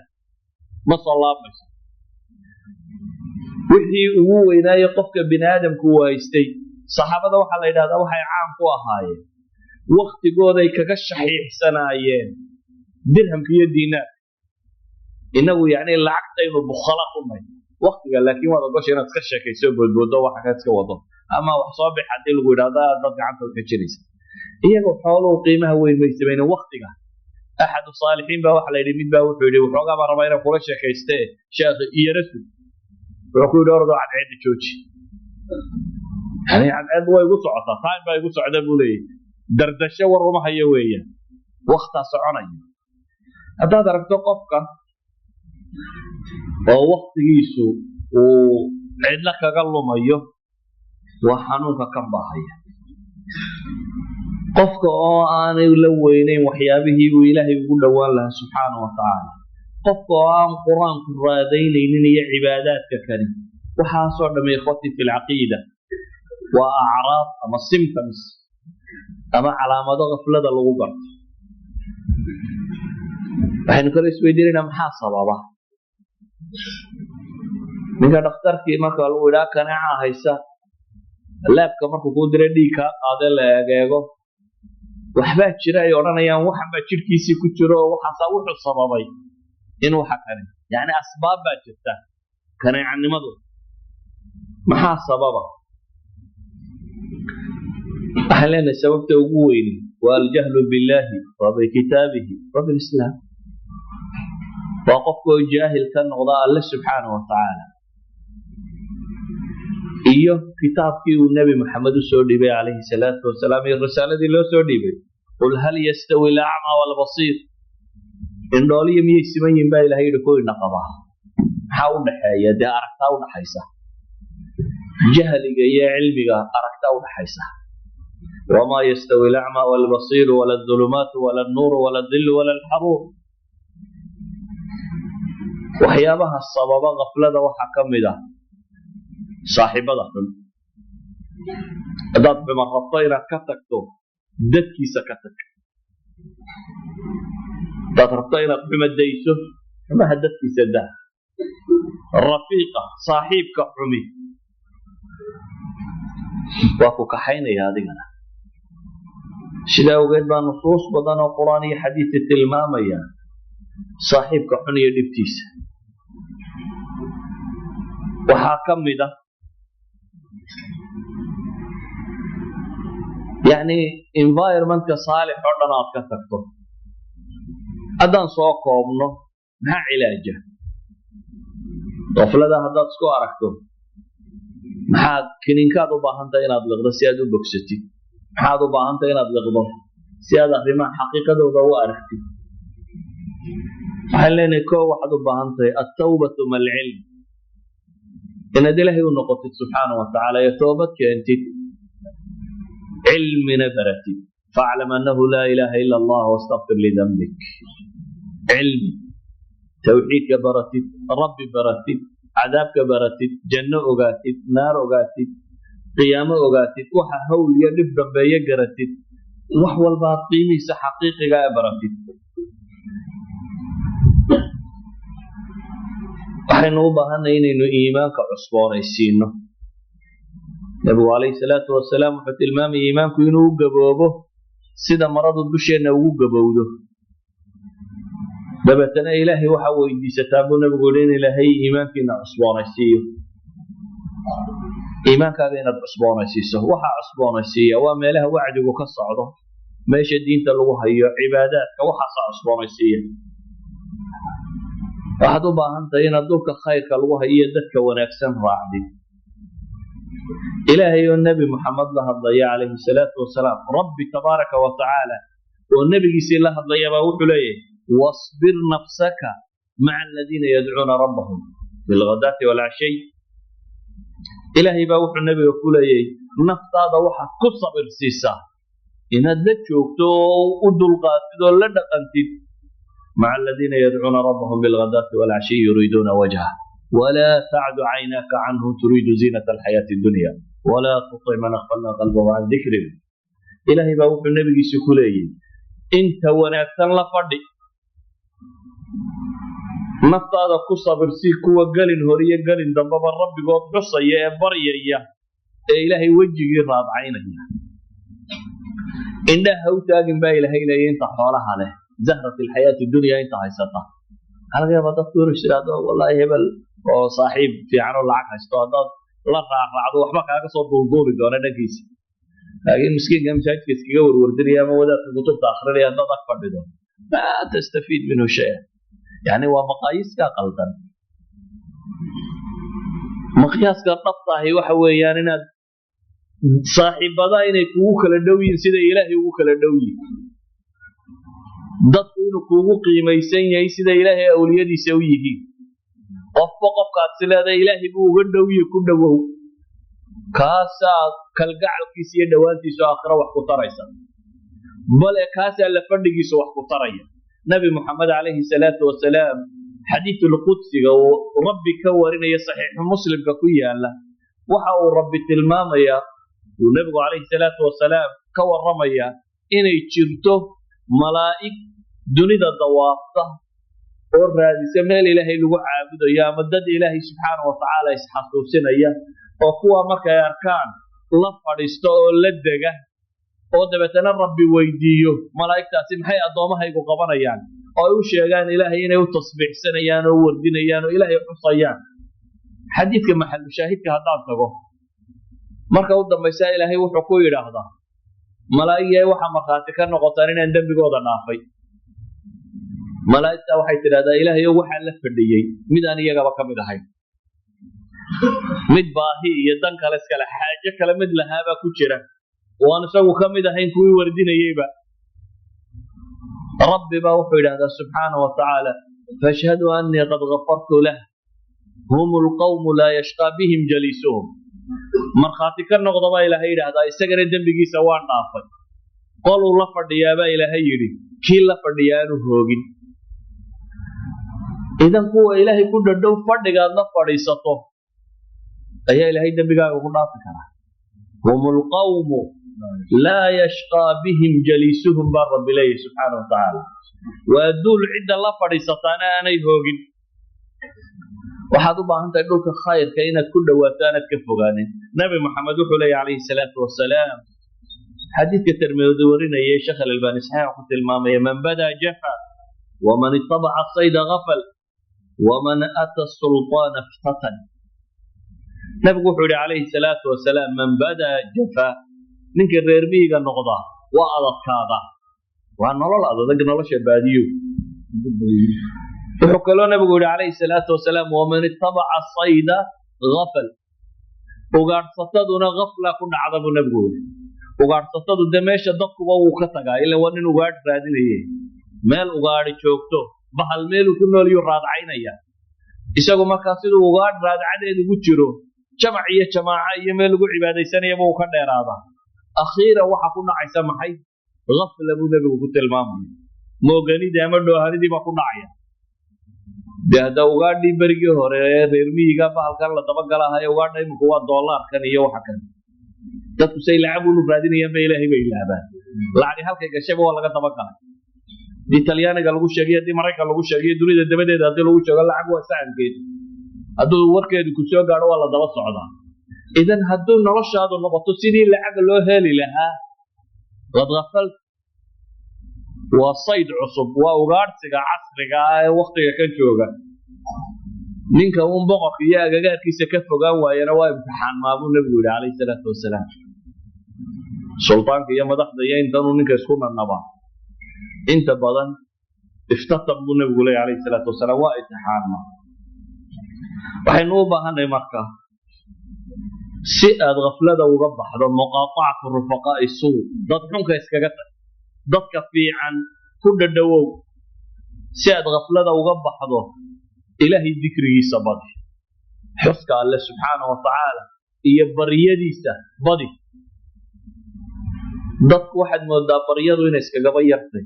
ma soo laabayso wixii ugu weynaaye qofka bini aadamku uu haystay saxaabada waxaa la yidhahdaa waxay caan ku ahaayeen waktigooday kaga shaxiixsanaayeen dirhamka iyo diinaarka inagu yacni lacagtaynu bukhala ku nahay waktiga laakiin waad ogosha inaad iska sheekayso boodboodo waxa ka iska wado ama wax soo bix haddii lagu yidhahda dad gacantooda ka jiraysa iyagoo xooluhu qiimaha weyn may samaynin waktiga axadu saalixiin baa waxa la yidhi mid baa wuxuu yidhi waxoogaa baan rabaa inaan kula sheekayste sheekh iyo rasul ويقول أرضو عن عيد جوجي يعني عن عيد ويقول صعطة طيب يقول صعدة بولي دردشة والرمح يوية وقتها سعوني هذا دركتو قفك ووقت يسو وعيد لك قلو ميو وحنوك كم باهية قفك آني ولوينين وحيابه وإلهي يقول لوان الله سبحانه وتعالى قفك آن قرآن كرادين إنني عبادات ككريم وحاصر لما يخوتي في العقيدة وأعراض أما السيمتمز أما علامات غفلة الغبر وحين كل اسويدين محاصرة الله من كان اخترت ما قالوا ولا كان عايسة laabka markuu ku diray dhiigka qaade la eego waxba jira ay oranayaan waxba jirkiisa ku jiro waxa wuxuu sababay inuu xaqani yani asbaab baa jirta kaneecanimadu maxaa sababa ahlan sababta ugu weyn waa al-jahlu billahi wa bi kitabihi wa bil islam wa qofku jaahil ka noqda Allah subhanahu wa ta'ala iyo kitaabkii uu nabi maxamed u soo dhibay alayhi salatu wasalaam iyo risaaladii loo soo dhibay qul hal yastawi al-a'ma wal basir indhooliyo miyay siman yihiin baa ilaahay ku inaqaba maxaa u dhaxeeya de aragtaa u dhaxaysa jahliga iyo cilmiga aragtaa u dhaxaysa wama yastawi al-a'ma wal basir wala adh-dhulumat wala an-nur wala adh-dhill wala al-harur waxyaabaha sababa qaflada waxa kamida صاحبada xun dad bima rabtayna ka tagto dadkiisa ka tag dad rabtayna xumadayso ma hadadkiisa daa rafiiqa saaxiibka xumi waa ku kaxaynaya adigana sida ogeed baa nusuus badan oo quraan iyo xadiis tilmaamaya saaxiibka xun iyo dhibtiisa waxaa kamida يعني environment صالح ودنا aad ka tagto adan soo koobno maxaa cilaaja qoflada hadaad isku aragto maxaad kininkaad u baahan tahay inaad liqdo si aad u bogsatid maxaad u baahan tahay inaad liqdo si aad arrimaha xaqiiqadooda u aragtid waxaan leenahay koo waxaad u baahan tahay at-tawbatu mal ilm inaad ilaahay u noqotid subxaanahu wa tacaala iyo toobad keentid علم نبرتي فاعلم أنه لا إله إلا الله واستغفر لذنبك علم توحيد برتي رب برتي عذاب برتي جنة أغاتي نار أغاتي قيامة أغاتي وحا هول يلب بيقرتي وحوى الباطيمي سحقيقي برتي وحين وبهنا إنه إيمانك عصبان يسينه نبي عليه الصلاة والسلام وحتى المام إيمانك ينو قبوبه سيدا مرض الدشينا وقبوده دبتنا إلهي وحاو إدي ستابونا بقولين إلهي إيمانك إنا عصبان يسيه إيمانك هذا إنا عصبان يسيه وحا عصبان يسيه وما له وعد وكالصعده ما يشدين تلوها هي عبادات وحا عصبان يسيه وحدو باهنت إنا دوك خير كالوها هي دك ونكسن راعدي إلهي والنبي محمد الله الضياء عليه الصلاة والسلام ربي تبارك وتعالى والنبي يسي الله الضياء وحليه واصبر نفسك مع الذين يدعون ربهم بالغداة والعشي إلهي باوح النبي وحليه نفط هذا وحا كصبر سيسا إن الدجوكتو أدل قاتل لدى قنتد مع الذين يدعون ربهم بالغداة والعشي يريدون وجهه ولا تعد عيناك عنه تريد زينة الحياة الدنيا ولا تطع من أغفلنا قلبه عن ذكره إلهي باوح النبي سكولي انت ونأكتن لفردي نفط هذا كصبر سيكو وقالن هوريا قالن دنباب الرب قوت بصي يا بريا إلهي وجهي راد عينك إنها وتاقن با إلهي لا ينتح حولها له زهرة الحياة الدنيا انت هيسطها هل غير ما تذكر الشراء والله هبل صاحب في عنو العك هشتوادات لا راعدو وحبا كاكا صوت دولدولي دونا نكيسي لكن مسكين كم شاهد كيسكي قور وردريا مودات الكتب تأخرر يا ضدك فردو ما تستفيد منه شيء يعني هو مقاييس كاقلتا miqyaaska dhabta ahi waxa weeyaan inaad saaxiibada inay kugu kala dhow yihiin sida ilaahay ugu kala dhow yihiin dadku inuu kugu qiimaysan yahay sida ilaahay awliyadiisa u yihiin qofba qofkaad sileedahay ilaahay buu uga dhow yahay ku dhowow kaasaa kalgacalkiisa iyo dhowaantiisu aakhiro wax ku taraysa bale kaasaa la fadhigiisa wax ku taraya nabi muxamed calayhi salaatu wasalaam xadiisul qudsiga uu rabbi ka warinaya saxiixu muslimka ku yaala waxa uu rabbi tilmaamayaa uu nabigu calayhi salaatu wasalaam ka warramaya inay jirto malaa'ig dunida dawaafta oo raadisa meel ilaahay lagu caabudayo ama dad ilaahay subxaana wa tacaala isxasuusinaya oo kuwa markay arkaan la fadhiisto oo la dega oo dabeetana rabbi weydiiyo malaa'igtaasi maxay addoommahaygu qabanayaan oo ay u sheegaan ilaahay inay u tasbiixsanayaan oo wardinayaan oo ilaahay xusayaan xadiidka maxalu shaahidka haddaan tago marka u dambaysa ilaahay wuxuu ku yidhaahdaa malaa'igay waxaa markhaati ka noqotaan inaan dembigooda dhaafay malaa'igtaa waxay tidhahdaa ilaahayow waxaa la fadhiyey mid aan iyagaba ka mid ahayn mid baahi iyo dan kale iskale xaajo kale mid lahaabaa ku jira oo aan isagu ka mid ahayn kuwii wardinayeyba rabbi baa wuxuu yidhahdaa subxaana wa tacaala faashhadu annii qad gafartu lah hum lqawmu laa yashqaa bihim jaliisuhum markhaati ka noqda baa ilaahay yidhaahdaa isagana dembigiisa waan dhaafay qoluu la fadhiyaabaa ilaahay yidhi kii la fadhiya aanu hoogin idan kuwa ilaahay ku dhadhow fadhigaad la fadhiisato ayaa ilaahay dembigaaga ku dhaafi karaa hum lqawmu laa yashqaa bihim jaliisuhum baa rabbi leeyahy subxaana wa tacaala waa duul cidda la fadhiisataana aanay hoogin waxaad u baahan tahay dhulka khayrka inaad ku dhowaato aanaad ka fogaanin nabi maxamed wuxuu leeyahy calayhi salaatu wasalaam xadiidka tirmidi warinayay sheekh alalbani saxiix ku tilmaamaya man badaa jafa waman itabaca sayda gafal waman ata sulطaana iftatan nabigu wuxuu yihi calayhi salaatu wasalaam man badaa jafa ninka reer miyiga noqda waa adadkaada waa nolol adag nolosha baadiyo wuxuu kaloo nabigu yihi calayhi salaatu wasalaam waman itabaca sayda gafal ugaadhsataduna gafla ku dhacda buu nabigu yihi ugaadhsatadu dee meesha dadkuba wuu ka tagaa ila waa nin ugaadh raadinaye meel ugaadhi joogto bahal meeluu ku noolyuu raadcaynaya isagu markaa siduu ugaadh raadcadeed ugu jiro jamac iyo jamaaca iyo meel lagu cibaadaysanayaba uu ka dheeraadaa akhiiran waxa ku dhacaysa maxay gafla buu nabigu ku tilmaamaya mooganidii ama dhoohanidii baa ku dhacaya dee hadda ugaadhii berigii hore ee reer miyiga bahalkan la dabagalahaye ugaadha iminku waa doolaarkan iyo waxa kale dadku say lacag ulu raadinayaan ba ilaahay bay ilaabaan lacagi halkay gashayba waa laga dabagalay haddii talyaaniga lagu sheegay haddii maraykan lagu sheegay dunida dabadeeda haddii lagu sheego lacag waa sahankeed hadduu warkeedu ku soo gaadho waa la daba socdaa idan hadduu noloshaadu noqoto sidii lacag loo heli lahaa qad gafalt waa sayd cusub waa ugaadhsiga casriga ah ee waktiga ka jooga ninka uun boqorka iyo agagaarkiisa ka fogaan waayana waa imtixaan maabuu nabigu yidhi calayhi salaatu wasalaam sultaanka iyo madaxda iyo intanuu ninka isku nanabaa inta badan iftatan buu nabigu leeyahy calayhi salaatu wasalaam waa imtixaanma waxaynu u baahanay marka si aad gaflada uga baxdo muqaatacatu rufaqaa'i suu dad xunka iskaga tag dadka fiican ku dhadhowow si aad gaflada uga baxdo ilaahay dikrigiisa badi xuska alle subxaana wa tacaala iyo baryadiisa badi dadku waxaad moodaa baryadu inay iskagaba yartay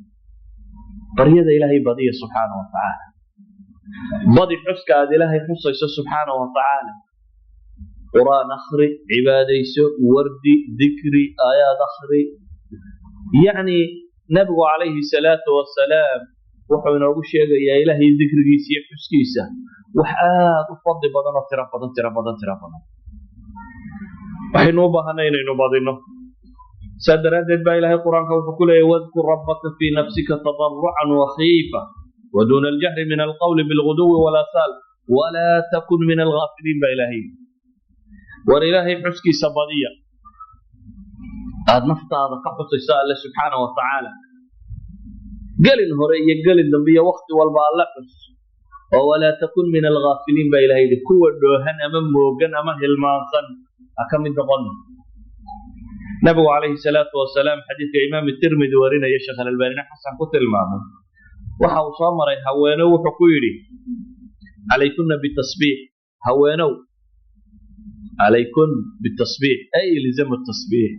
baryada ilaahay badiya subxaana wa tacaala badi xuska aad ilaahay xusayso subxaana wa tacaala qur'aan akhri cibaadayso wardi dikri aayaad akhri yacni nabigu calayhi salaatu wasalaam wuxuu inoogu sheegayaa ilaahay dikrigiisa iyo xuskiisa wax aad u fadli badan oo tiro badan waxaynu u baahanay inaynu badino saa daraaddeed baa ilaahay qur-aanka wuxuu ku leeyahy wadkur rabbaka fii nafsika tadarrucan wakhiifa waduuna aljahri min alqawli bilguduwi walaasaal walaa takun min alghaafiliin baa ilaahay war ilaahay xuskiisa badiya aad naftaada ka xusayso alle subxaana wa tacaala gelin hore iyo gelin dambe iyo wakti walba alla xus ولا تكن من الغافلين بإلهي كوة دوهن أمام موغن أمام هلمانسان أكمل دقن نبو عليه الصلاة والسلام حديث إمام الترمذي ورنا يشيخ الألباني حسن قتل المامون وحاو صامري هوانو وحقويري عليكن بالتصبيح هوانو عليكن بالتصبيح أي لزم التصبيح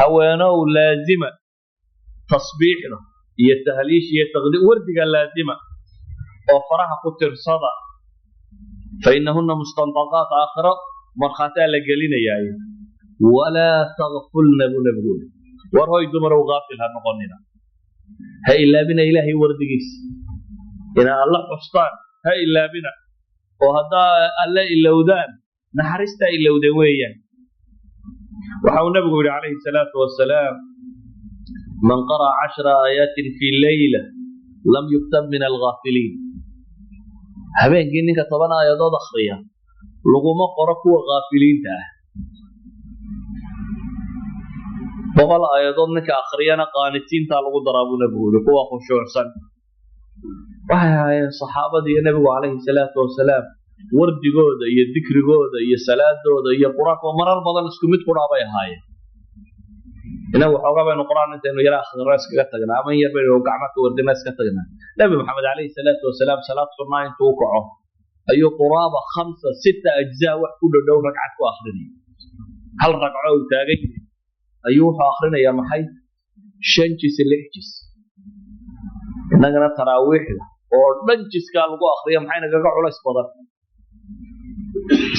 هوانو لازمة تصبيحنا هي التهليش هي التغذية وردك اللازمة وفرها قتر صدى فإنهن مستنطقات آخرة مرخاتها لقلين ياي ولا تغفلن بنبغون ورهي دمر وغافلها نقننا هاي إلا بنا إلهي وردقيس إن الله حسطان هاي إلا بنا وهذا الله إلا ودان نحرستا إلا ودويا وحاو نبغي عليه الصلاة والسلام من قرأ 10 آيات في الليلة لم يكتب من الغافلين هبين جنك طبعا آيات أخرية لغما قرأكوا غافلين تاه بقال آيات أنك أخريانا قانتين تالغوا ضرابون بولكوا خشوع سن وهي صحابة دي النبي عليه الصلاة والسلام ورد جودة هي الذكر جودة هي الصلاة جودة هي القرآن ومرر بدل سكمت قرابة هاي إنه حقا بين القرآن أنت إنه يرى أخذ الرأس كتجنا أما يربي وقعمك ورد الناس كتجنا نبي محمد عليه الصلاة والسلام صلاة صناعين توقعه أي قرابة 5 6 أجزاء وكل دور ركعة وآخرين هل ركعوا تاجي أيوه آخرين يا محي شنجس الإحجس إننا تراويح ورنجس قالوا آخرين محينا قاعد على سبضة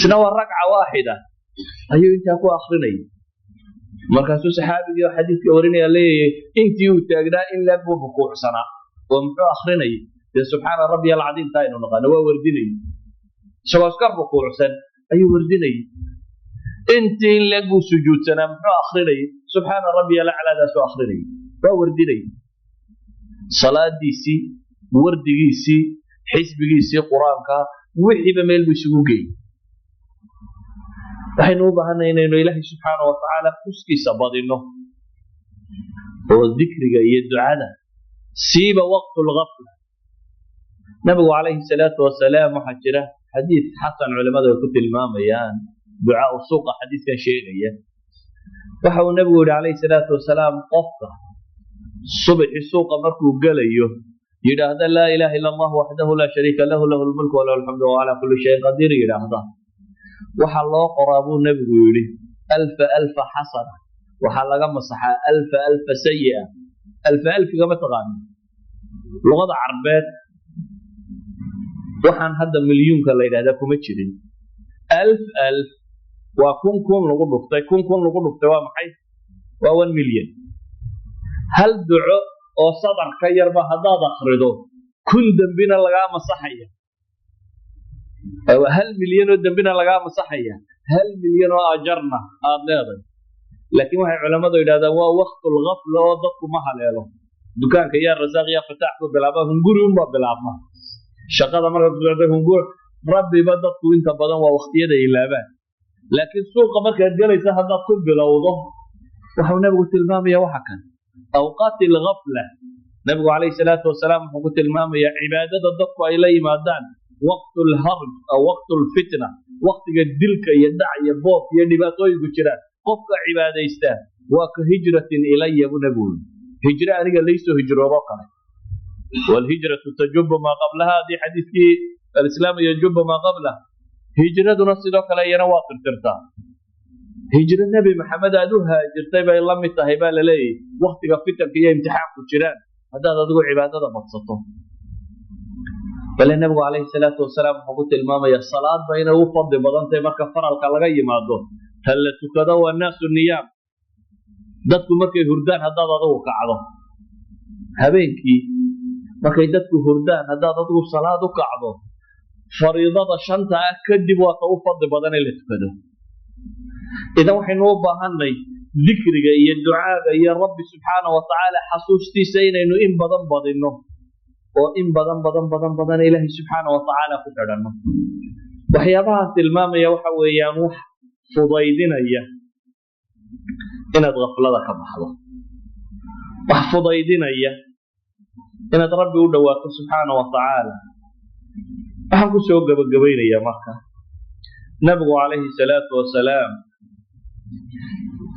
سنوا ركعة واحدة أيوه أنت أكو آخرين مركز صحابي حديث يوريني ليه أنت يتجدا إلا بوقوع سنة ومحو آخرين سبحان ربي العظيم تاين ونقال هو وردني سواء أذكر بقوع سن أي وردني أنت إلا جو سجود سنة محو آخرين سبحان ربي الأعلى ذا سو آخرين هو وردني صلاة ديسي ورد ديسي حسب ديسي قرآن كا وحي بميل بسوقي waxaynu u baahanaynaa inuu ilaahay subxaanahu wa tacaala xuskiisa badino oo dikriga iyo ducada siiba waqtul ghafla nabigu calayhi salaatu wasalaam waxaa jira xadiid xasan culimadu ay ku tilmaamayaan ducaa suuqa xadiidkan sheegaya waxa uu nabigu yidhi calayhi salaatu wasalaam qofka subaxi suuqa markuu gelayo yidhaahda laa ilaaha ila allah waxdahu laa shariika lahu lahu lmulku walahu alxamdu wa calaa kulli shayin qadiir yidhaahda waxaa loo qoraa buu nabigu yidhi 1000 xasana waxaa laga masaxaa 1000 sayi'a 1000 gama taqaano luqada carbeed waxaan hadda milyuunka la yidhaahdaa kuma jirin 1000 waa kun lagu dhuftay lagu dhuftay waa maxay waa 1 milyan hal duco oo sadar ka yarba haddaad akhrido kun dambina lagaa masaxaya هل مليون ودنبنا لقى مصحية هل مليون أجرنا هذا لكن واحد علماء هذا هو وقت الغفلة وضبط ما حليله دكان كيا الرزاق يا فتح بلعبه هنقول ما بلعبنا شقة مرة هنقول ربي بدك وانت بدن ووقت يده إلا بان لكن سوق مركز جلسة هذا كل بلوضه وحنا قلت المام يا وحكا أوقات الغفلة نبي عليه الصلاة والسلام قلت المام يا عبادة الضبط إلي ما دان وقت الهرج أو وقت الفتنة وقت الدلك يدعي يبوك يدباتوي بجران قفك عبادة يستاه وكهجرة إلي أبو نبول هجرة أنك ليس هجرة رقم والهجرة تجب ما قبلها دي حديث الإسلام يجب ما قبله هجرة نصدق لي نواقر ترتاح هجرة النبي محمد أدوها هجرتها الله متهبا للي وقت فتن كي امتحان بجران هذا تقول عبادة مبسطة بل النبي عليه الصلاة والسلام قلت الماما يا الصلاة بينه وفضل بدنته ما كفر القلقي ما دون هل تكذا والناس النيام دتك مركي هردان هذا ضوء كعضه هبينكي مركي دتك هردان هذا ضوء صلاة كعضه فريضة شنطة كدب وتوفضل بدن اللي تكذا إذا وحين وبهني ذكرك يا الدعاء يا رب سبحانه وتعالى حسوستي سين إنه إن بدن بدنه وإن بدن إلهي سبحانه وتعالى كترنا وحيابات المام يوحى يانوح فضيدنا إياه إن أتغفل لك بحضة وحفضيدنا إياه إن أتربي ودواك سبحانه وتعالى waxaan ku soo gabagabaynayaa marka nabigu calayhi salaatu wasalaam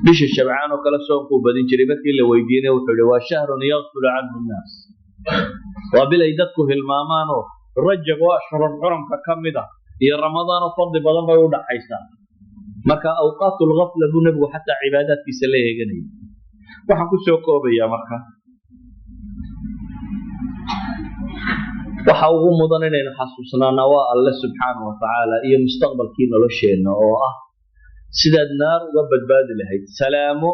bisha shabcaan oo kale soonkuu badin jiray markii la weydiinay wuxuu yihi waa shahrun yakfulu canhu nnaas waa bil ay dadku hilmaamaanoo rajab oo ashhurul xuramka ka mid ah iyo ramadaanoo fadli badan bay u dhaxaysaa marka awqaatul ghafla buu nabigu xataa cibaadaadkiisa la eeganayay waxaan ku soo koobayaa marka waxa ugu mudan inaynu xasuusnaana waa alle subxaanahu watacaala iyo mustaqbalkii nolosheenna oo ah sidaad naar uga badbaadi lahayd salaamo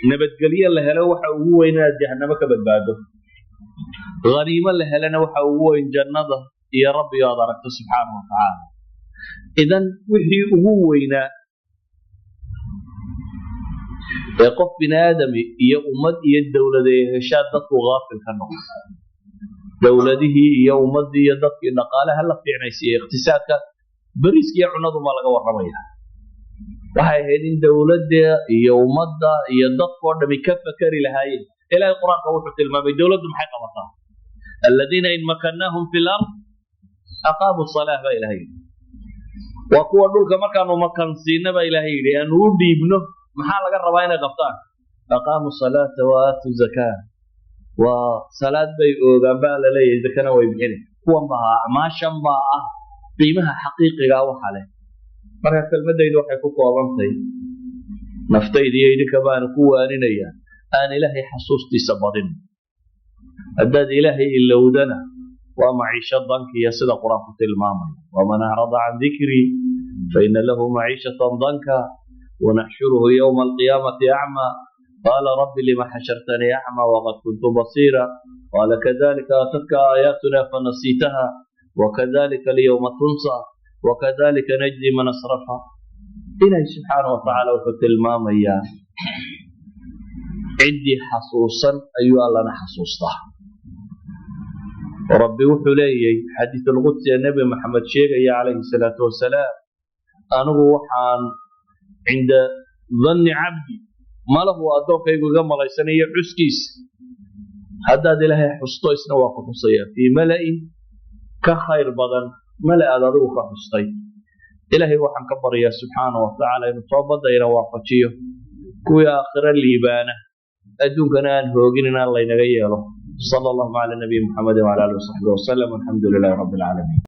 nabadgelyo la helo waxa ugu weyn inaad jahannamo ka badbaado haniimo la helana waxa ugu weyn jannada iyo rabbiga aad aragto subxaanahu watacaala idan wixii ugu weynaa ee qof bini aadami iyo ummad iyo dowlad ay heshaa dadku gaafil ka noqota dowladihii iyo ummadii iyo dadkii dhaqaalaha la fiicnaysiiyo iqtisaadka bariiska iyo cunaduma laga warramaya waxay ahayd in dowladda iyo ummadda iyo dadkoo dhami ka fakari lahaayeen ilaahay qur-aanka wuxuu tilmaamay dowladdu maxay qabataa aladiina in makannaahum fi lard aqaamu salaah baa ilahay yidhi waa kuwa dhulka markaanu makansiina baa ilaahay yidhi aanu u dhiibno maxaa laga rabaa inay qabtaan aqaamu salaata wa aatu zakaa waa salaad bay oogaan baa la leeyahay zakana way bixin kuwan baa acmaashan baa ah qiimaha xaqiiqiga waxa leh marka kelmadaydu waxay ku koobantahay naftayda iyo idinka baan ku waaninayaa aan ilaahay xasuustiisa badin haddaad ilaahay ilowdana waa maciisho dankiya sida qur-aanku tilmaamay waman acrada can dikrii faina lahu maciishatan danka wanaxshuruhu yowma alqiyaamati acmaa قال رب لما حشرتني أعمى وقد كنت بصيرا قال كذلك أتتك آياتنا فنسيتها وكذلك اليوم تنسى وكذلك نجزي من أسرفها إلهي سبحانه وتعالى وفت المام إياه عندي حصوصا أيها لنا حصوصها ربي وحلي حديث القدس يا نبي محمد شيخ عليه الصلاة والسلام أنا وحان عند ظن عبدي malahu addoonkaygu iga malaysanayo cuskiis haddaad ilaahay xusto isna waa ku xusaya fii mala'in ka khayr badan mala aad adigu ka xustay ilaahay waxaan ka baryaa subxaanahu watacaala inuu toobadayna waafajiyo kuwii aakhiro liibaana adduunkana aan hoogin inaan laynaga yeelo sala allahu cala nabiyi muxamedin wala alihi wasaxbihi wasalam alxamdu lilahi rabbi alcaalamiin